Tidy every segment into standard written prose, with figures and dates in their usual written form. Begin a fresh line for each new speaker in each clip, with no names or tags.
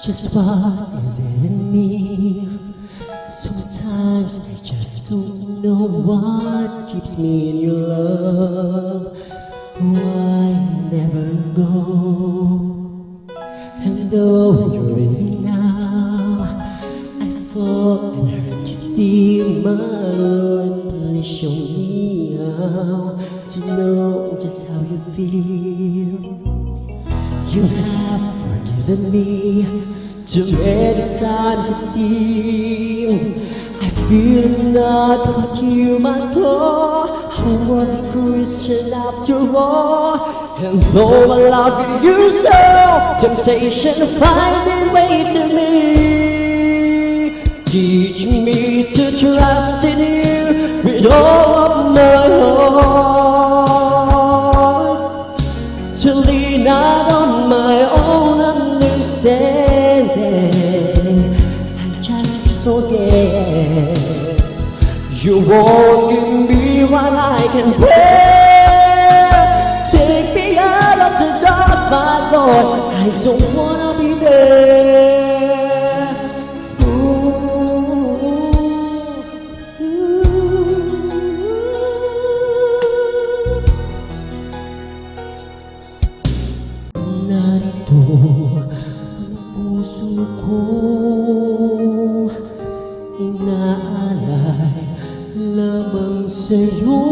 Just what is it in me? Sometimes I just don't know what keeps me in your love. Why never go? And though you're in me now, I fall and hurt you still, my Lord. Please show me how to know just how you feel. You have forgiven me too many times it seems. I feel not what you might call a worthy Christian after all. And though I love you so, temptation finds its way to me. Teach me to trust in you with all of my heart, to lean not on my own understanding. I just forget you won't give me what I can bear. Take me out of the dark, my Lord, I don't wanna be there. Narito ang puso ko, inaalay lamang sa'yo.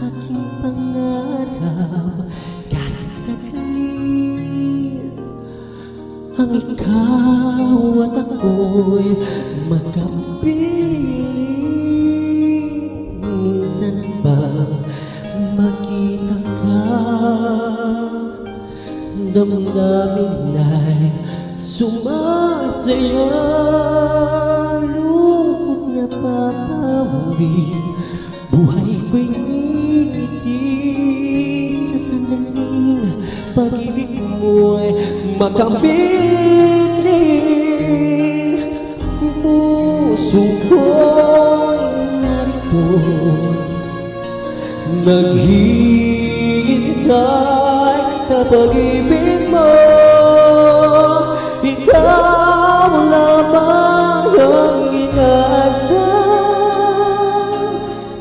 Aking pangarap kahit saglit, ang ikaw at ako'y makapiling. Minsan ba makita ka, damdamin ay sumasaya, lungkot na papawi, buhay ko'y ngiti sa sandaling pag-ibig mo'y makamiling. Puso ko'y narito, naghihintay sa pag-ibig mo. Ikaw lamang ang inaasam.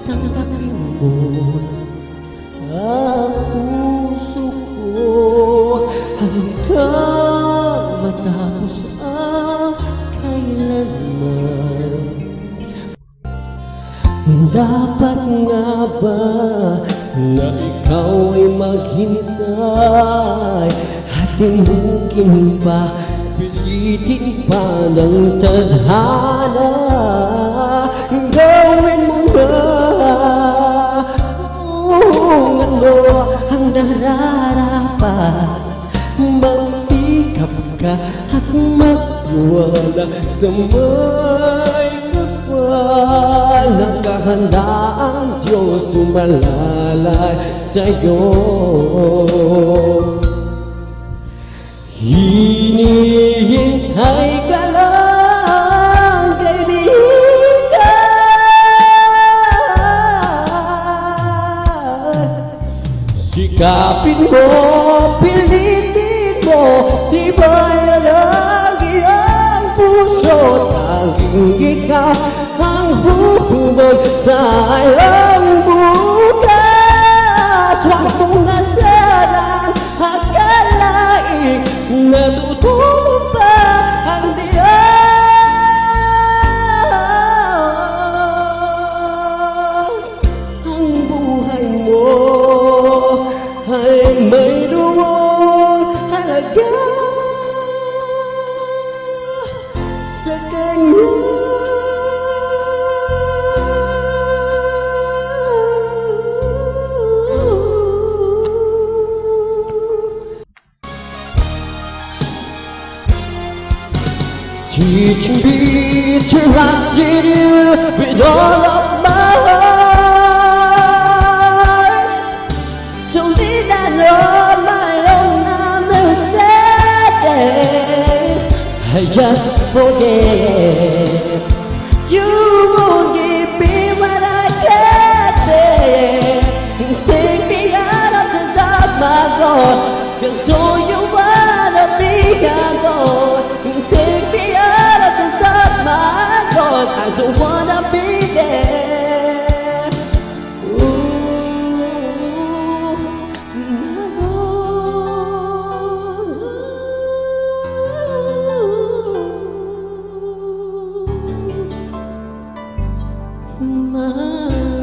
Tanggapin mo ang puso ko hanggang matapos ang kailanman. Dapat nga ba na ikaw ay maghintay? Hatimukin pa, pilitin pa ng tadhana. Gawin mo nga kung ano ang nararapat. Magsikap ka at magtiwala sa may kapal. Nakahanda ang Diyos sumalalay sa'yo. Hinihintay ka lang, kaibigan. Sikapin mo, pilitin mo, tibay ang iyong puso. Tanging ikaw ang bubog sa iyong bukas. Huwag mong nasalang akalain natutulog pa ang Diyos. Ang buhay mo ay mayroong halaga sa Kanya. Teach me to trust in you with all of my heart, to lean not on my own understanding. I just forget you won't give me what I can't say. Take me out of the dark, my God, 'cause all you wanna be out and take me out of the dark, my God. I don't wanna be there. Ooh, my Lord. My